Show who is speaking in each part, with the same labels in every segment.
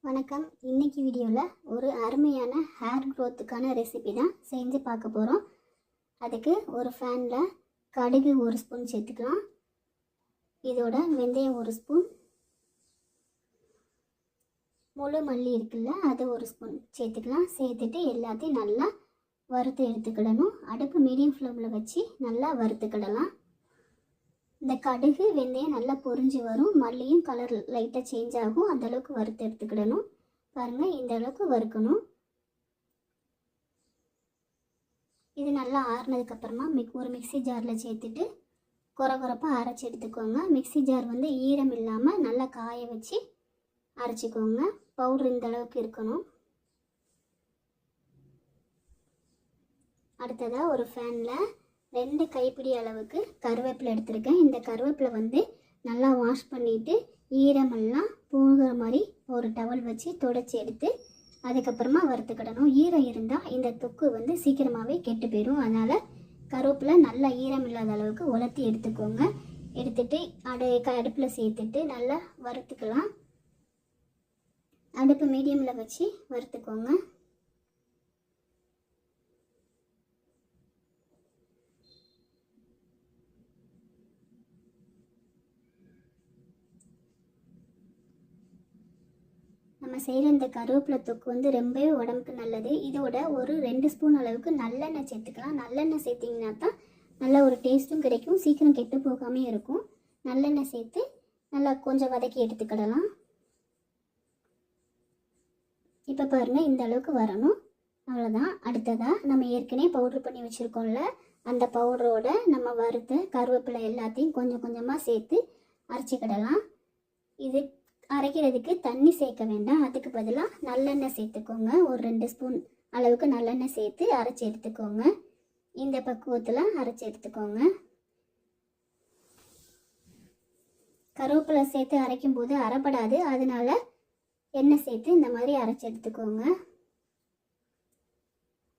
Speaker 1: வணக்கம். இன்னைக்கு வீடியோவில் ஒரு அருமையான ஹேர் க்ரோத்துக்கான ரெசிபி தான் செஞ்சு பார்க்க போகிறோம். அதுக்கு ஒரு ஃபேனில் கடுகு 1 ஸ்பூன் சேர்த்துக்கலாம். இதோட வெந்தயம் 1 ஸ்பூன், முழு மல்லி இருக்குல்ல அது 1 ஸ்பூன் சேர்த்துக்கலாம். சேர்த்துட்டு எல்லாத்தையும் நல்லா வறுத்து எடுத்துக்கிடணும். அடுப்பு மீடியம் ஃப்ளேமில் வச்சு நல்லா வறுத்துக்கிடலாம். இந்த கடுகு வெந்தயம் நல்லா பொரிஞ்சு வரும், மல்லியும் கலர் லைட்டாக சேஞ்ச் ஆகும். அந்தளவுக்கு வறுத்து எடுத்துக்கிடணும். பாருங்கள், இந்த அளவுக்கு வறுக்கணும். இது நல்லா ஆறுனதுக்கப்புறமா ஒரு மிக்சி ஜாரில் சேர்த்துட்டு குறப்பாக அரைச்சி எடுத்துக்கோங்க. மிக்சி ஜார் ஈரம் இல்லாமல் நல்லா காய வச்சு அரைச்சிக்கோங்க. பவுட்ரு இந்த அளவுக்கு இருக்கணும். அடுத்ததாக ஒரு ஃபேனில் 2 கைப்பிடி அளவுக்கு கருவேப்பிலை எடுத்திருக்கேன். இந்த கருவேப்பிலை நல்லா வாஷ் பண்ணிவிட்டு ஈரமெல்லாம் போகிற மாதிரி ஒரு டவல் வச்சு துடைச்சி எடுத்து அதுக்கப்புறமா வறுத்துக்கிடணும். ஈரம் இருந்தால் இந்த தொக்கு சீக்கிரமாகவே கெட்டு போயிடும். அதனால் கருவேப்பிலை நல்லா ஈரம் இல்லாத அளவுக்கு உலர்த்தி எடுத்துக்கோங்க. எடுத்துட்டு அடுப்பில் சேர்த்துட்டு நல்லா வறுத்துக்கலாம். அடுப்பு மீடியமில் வச்சு வறுத்துக்கோங்க. நம்ம செய்கிற இந்த கருவேப்பிலை தொக்கு ரொம்பவே உடம்புக்கு நல்லது. இதோட ஒரு 2 ஸ்பூன் அளவுக்கு நல்லெண்ணெய் சேர்த்துக்கலாம். நல்லெண்ணெய் சேர்த்திங்கன்னா தான் நல்ல ஒரு டேஸ்ட்டும் கிடைக்கும், சீக்கிரம் கெட்டு போகாமே இருக்கும். நல்லெண்ணெய் சேர்த்து நல்லா கொஞ்சம் வதக்கி எடுத்துக்கிடலாம். இப்போ பாருங்கள், இந்த அளவுக்கு வரணும். அவ்வளோதான். அடுத்ததாக நம்ம ஏற்கனவே பவுட்ரு பண்ணி வச்சுருக்கோம்ல, அந்த பவுடரோட நம்ம வறுத்த கருவேப்பிலை எல்லாத்தையும் கொஞ்சம் கொஞ்சமாக சேர்த்து அரைச்சிக்கிடலாம். இது அரைக்கிறதுக்கு தண்ணி சேர்க்க வேண்டாம். அதுக்கு பதிலாக நல்லெண்ணெய் சேர்த்துக்கோங்க. ஒரு 2 ஸ்பூன் அளவுக்கு நல்லெண்ணெய் சேர்த்து அரைச்சி எடுத்துக்கோங்க. இந்த பக்குவத்தில் அரைச்சி எடுத்துக்கோங்க. கருவேப்பிலை சேர்த்து அரைக்கும் போது அரைப்படாது, அதனால எண்ணெய் சேர்த்து இந்த மாதிரி அரைச்சி எடுத்துக்கோங்க.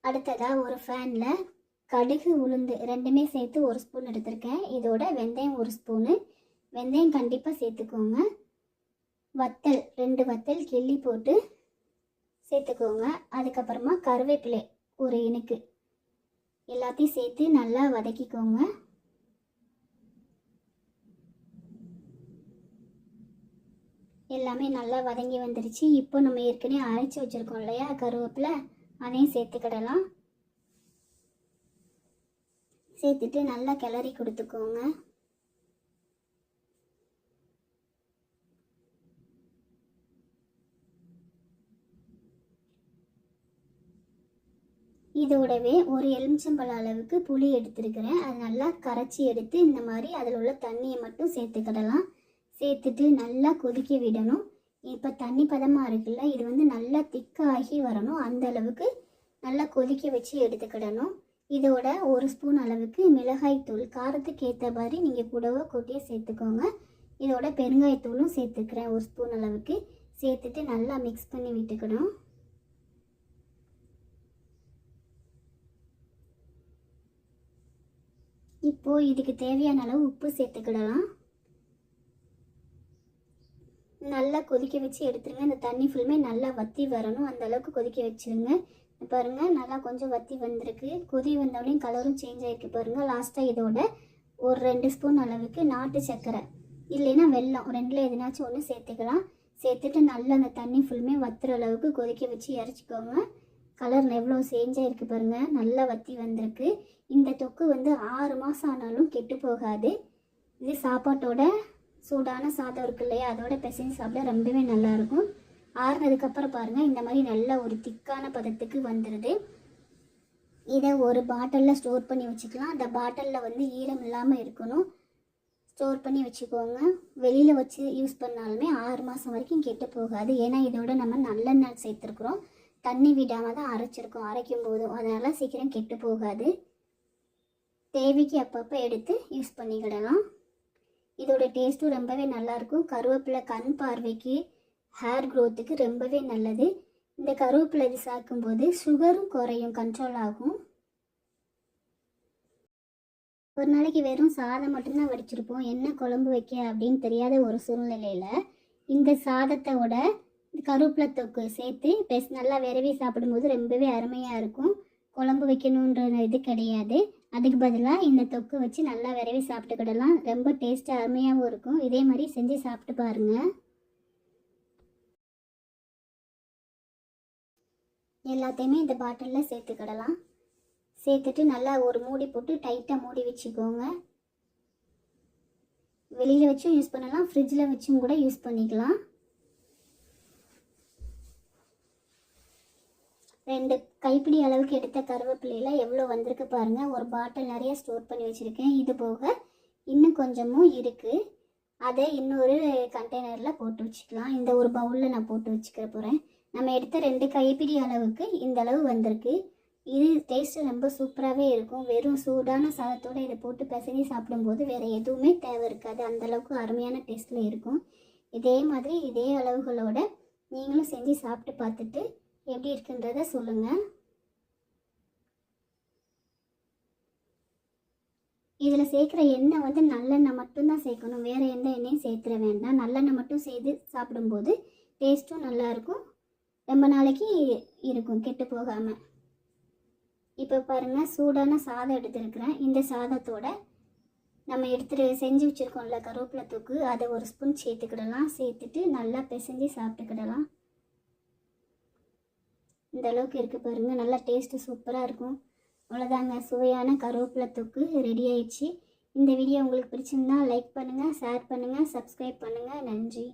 Speaker 1: அடுத்ததாக ஒரு ஃபேனில் கடுகு உளுந்து 2மே சேர்த்து 1 ஸ்பூன் எடுத்திருக்கேன். இதோட வெந்தயம் 1 ஸ்பூனு. வெந்தயம் கண்டிப்பாக சேர்த்துக்கோங்க. வத்தல் 2 வத்தல் கிள்ளி போட்டு சேர்த்துக்கோங்க. அதுக்கப்புறமா கருவேப்பிலை ஒரு இனுக்கு எல்லாத்தையும் சேர்த்து நல்லா வதக்கிக்கோங்க. எல்லாமே நல்லா வதங்கி வந்துருச்சு. இப்போ நம்ம ஏற்கனவே அரைச்சி வச்சுருக்கோம் இல்லையா கருவேப்பிலை, அதையும் சேர்த்துக்கிடலாம். சேர்த்துட்டு நல்லா கிளறி கொடுத்துக்கோங்க. இதோடவே ஒரு எலுமிச்சம்பழம் அளவுக்கு புளி எடுத்துருக்கிறேன். அது நல்லா கரைச்சி எடுத்து இந்த மாதிரி அதில் உள்ள தண்ணியை மட்டும் சேர்த்துக்கிடலாம். சேர்த்துட்டு நல்லா கொதிக்க விடணும். இப்போ தண்ணி பதமாக இருக்குல்ல, இது நல்லா திக்காகி வரணும். அந்த அளவுக்கு நல்லா கொதிக்க வச்சு எடுத்துக்கிடணும். இதோட 1 ஸ்பூன் அளவுக்கு மிளகாய்த்தூள், காரத்துக்கு ஏற்ற மாதிரி நீங்கள் கூடவோ கொட்டியே சேர்த்துக்கோங்க. இதோட பெருங்காயத்தூளும் சேர்த்துக்கிறேன் 1 ஸ்பூன் அளவுக்கு. சேர்த்துட்டு நல்லா மிக்ஸ் பண்ணி விட்டுக்கணும். இப்போது இதுக்கு தேவையான அளவு உப்பு சேர்த்துக்கிடலாம். நல்லா கொதிக்க வச்சு எடுத்துருங்க. இந்த தண்ணி ஃபுல்லுமே நல்லா வற்றி வரணும், அந்த அளவுக்கு கொதிக்க வச்சுருங்க. பாருங்கள், நல்லா கொஞ்சம் வற்றி வந்திருக்கு. கொதி வந்தோடனே கலரும் சேஞ்ச் ஆகிருக்கு பாருங்கள். லாஸ்ட்டாக இதோட ஒரு 2 ஸ்பூன் அளவுக்கு நாட்டு சர்க்கரை இல்லைன்னா வெல்லம், 2ல் எதுனாச்சும் ஒன்று சேர்த்துக்கலாம். சேர்த்துட்டு நல்லா அந்த தண்ணி ஃபுல்லுமே வற்றுற அளவுக்கு கொதிக்க வச்சு இறச்சிக்கோங்க. கலர் எவ்வளோ சேஞ்ச் ஆகிருக்கு பாருங்கள், நல்லா வற்றி வந்திருக்கு. இந்த தொக்கு 6 மாதம் ஆனாலும் கெட்டு போகாது. இது சாப்பாட்டோட சூடான சாதம் இருக்கு இல்லையா, அதோட பிசைஞ்சு சாப்பிட ரொம்பவே நல்லாயிருக்கும். ஆறுனதுக்கப்புறம் பாருங்கள், இந்த மாதிரி நல்ல ஒரு திக்கான பதத்துக்கு வந்துடுது. இதை ஒரு பாட்டிலில் ஸ்டோர் பண்ணி வச்சுக்கலாம். அந்த பாட்டிலில் ஈரம் இல்லாமல் இருக்கணும். ஸ்டோர் பண்ணி வச்சுக்கோங்க. வெளியில் வச்சு யூஸ் பண்ணாலுமே 6 மாதம் வரைக்கும் கெட்டு போகாது. ஏன்னா இதோட நம்ம நல்லெண்ணெய் சேர்த்துருக்குறோம், தண்ணி விடாமல் தான் அரைச்சிருக்கோம் அரைக்கும் போதும், அதனால் சீக்கிரம் கெட்டு போகாது. தேவைக்கு அப்பப்போ எடுத்து யூஸ் பண்ணிக்கிடலாம். இதோட டேஸ்ட்டும் ரொம்பவே நல்லாயிருக்கும். கருவேப்பிலை கண் பார்வைக்கு, ஹேர் க்ரோத்துக்கு ரொம்பவே நல்லது. இந்த கருவேப்பிலை இது சாக்கும்போது சுகரும் குறையும், கண்ட்ரோல் ஆகும். ஒரு நாளைக்கு வெறும் சாதம் மட்டும்தான் வடிச்சிருப்போம், என்ன குழம்பு வைக்க அப்படின்னு தெரியாத ஒரு சூழ்நிலையில் இந்த சாதத்தோட கருவேப்பிலை தொக்கு சேர்த்து நல்லா விரவி சாப்பிடும்போது ரொம்பவே அருமையாக இருக்கும். குழம்பு வைக்கணுன்ற இது கிடையாது. அதுக்கு பதிலாக இந்த தொக்கு வச்சு நல்லா விரவி சாப்பிட்டுக்கிடலாம். ரொம்ப டேஸ்ட்டு அருமையாகவும் இருக்கும். இதே மாதிரி செஞ்சு சாப்பிட்டு பாருங்கள். எல்லாத்தையுமே இந்த பாட்டிலில் சேர்த்துக்கிடலாம். சேர்த்துட்டு நல்லா ஒரு மூடி போட்டு டைட்டாக மூடி வச்சுக்கோங்க. வெளியில் வச்சும் யூஸ் பண்ணலாம், ஃப்ரிட்ஜில் வச்சும் கூட யூஸ் பண்ணிக்கலாம். 2 கைப்பிடி அளவுக்கு எடுத்த கருவேப்பிலையில் எவ்வளோ வந்திருக்கு பாருங்கள். ஒரு பாட்டில் நிறைய ஸ்டோர் பண்ணி வச்சுருக்கேன். இது போக இன்னும் கொஞ்சமும் இருக்குது. அதை இன்னொரு கண்டெய்னரில் போட்டு வச்சுக்கலாம். இந்த ஒரு பவுலில் நான் போட்டு வச்சுக்க போகிறேன். நம்ம எடுத்த 2 கைப்பிடி அளவுக்கு இந்த அளவு வந்திருக்கு. இது டேஸ்ட்டு ரொம்ப சூப்பராகவே இருக்கும். வெறும் சூடான சாதத்தோடு இதை போட்டு பிசைஞ்சு சாப்பிடும்போது வேறு எதுவுமே தேவை இருக்காது. அந்தளவுக்கு அருமையான டேஸ்ட்டில் இருக்கும். இதே மாதிரி இதே அளவுகளோட நீங்களும் செஞ்சு சாப்பிட்டு பார்த்துட்டு எப்படி இருக்குன்றத சொல்லுங்கள். இதில் சேர்க்குற எண்ணெய் வந்து நல்லெண்ணெய் மட்டும்தான் சேர்க்கணும். வேறு எந்த எண்ணெயும் சேர்த்துற வேண்டாம். நல்லெண்ணெய் மட்டும் செய்து சாப்பிடும்போது டேஸ்ட்டும் நல்லாயிருக்கும். ரொம்ப நாளைக்கு இருக்கும் கெட்டு போகாமல். இப்போ பாருங்கள், சூடான சாதம் எடுத்துருக்கிறேன். இந்த சாதத்தோட நம்ம செஞ்சு வச்சுருக்கோம்ல கருவேப்பிலை தூக்கு, அதை ஒரு ஸ்பூன் சேர்த்துக்கிடலாம். சேர்த்துட்டு நல்லா பிசைஞ்சு சாப்பிட்டுக்கிடலாம். இந்த அளவுக்கு இருக்குது பாருங்கள். நல்லா டேஸ்ட்டு சூப்பராக இருக்கும். அவ்வளோதாங்க, சுவையான கருவேப்பிலை தூக்கு ரெடி ஆயிடுச்சு. இந்த வீடியோ உங்களுக்கு பிடிச்சிருந்தா லைக் பண்ணுங்கள், ஷேர் பண்ணுங்கள், சப்ஸ்கிரைப் பண்ணுங்கள். நன்றி.